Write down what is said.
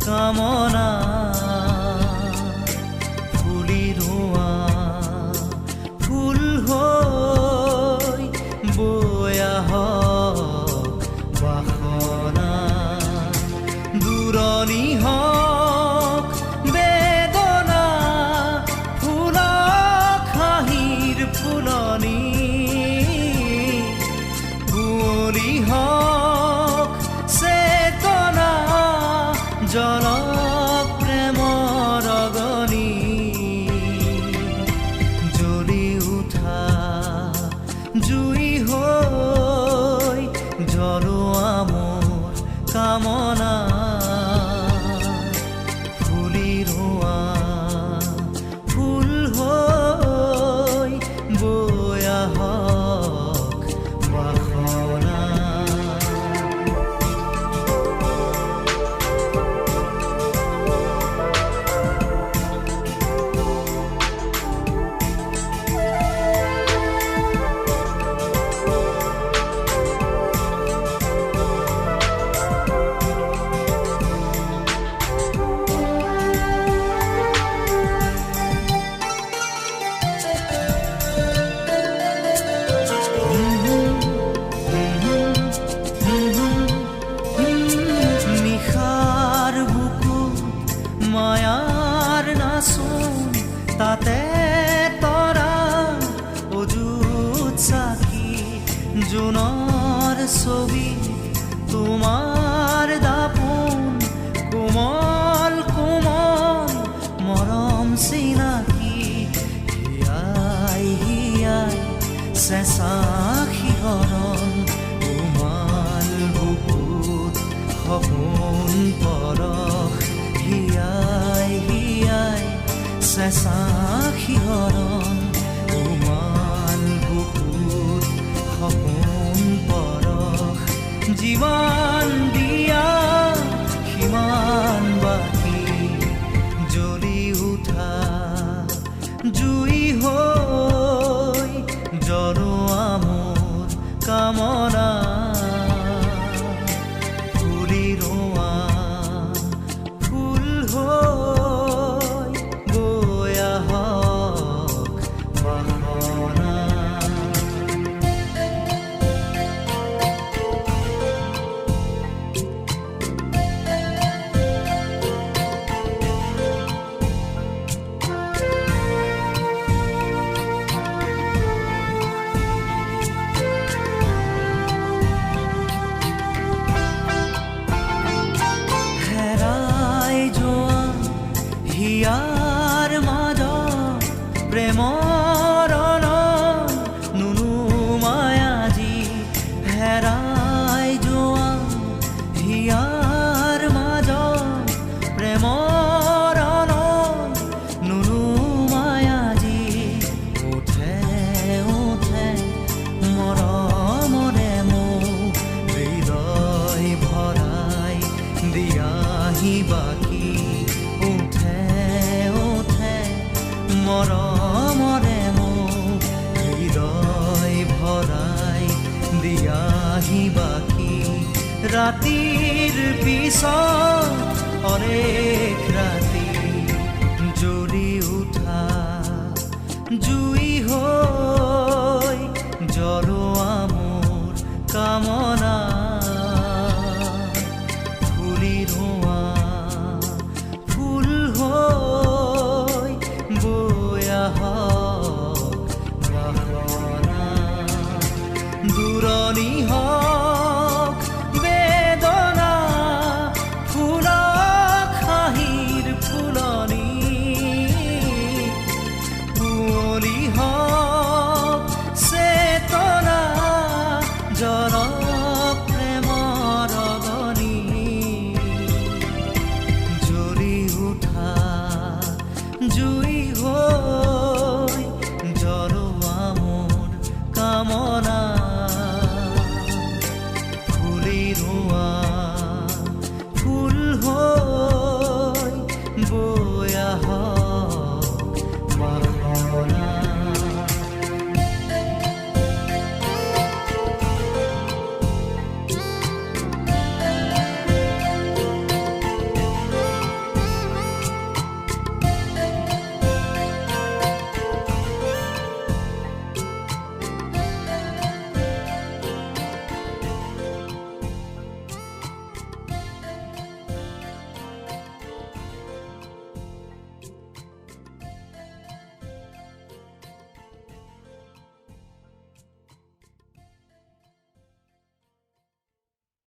কামনা ফুলি ৰোৱা ফুল হৈ বৈ আহক বাসনা দূৰণি হওক বেদনা ফুলক হাঁহিৰ ফুলনি কুঁৱলী হওক চেতনা জনক প্ৰেমৰ অগনি জ্বলি উঠা জুই হৈ জ্বলোৱা মোৰ কামনা ফুলি ৰোৱা ফুল হৈ বৈ আহক বাসনা মায়াৰ নাচোন তাতে তৰা অযুত চাকি জোনৰ ছবি তোমাৰ দাপোন কোমল কোমল মৰম চিনাকি হিয়াই হিয়াই চেঁচা শিহৰণ কোমল বুকুত সপোন পৰশ হিয়াই হিয়াই চেঁচা শিহৰণ কোমল বুকুত সপোন পৰশ জীৱন দিয়া সিমান বাকী জ্বলি উঠা জুই হৈ জ্বলোৱা মোৰ কামনা ফুলি ৰোৱা ফুল হৈ বৈ আহক বাসনা হিয়াৰ মাজত প্ৰেমৰ নুনুমাই আজি হেৰাই যোৱা হিয়াৰ মাজত প্ৰেমৰ নুনুমাই আজি উঠে উঠে মৰমৰে মোক হৃদয় ভৰাই দিয়াহি বাকী মৰমৰে মোক হৃদয় ভৰাই দিয়াহি বাকী ৰাতিৰ পিছত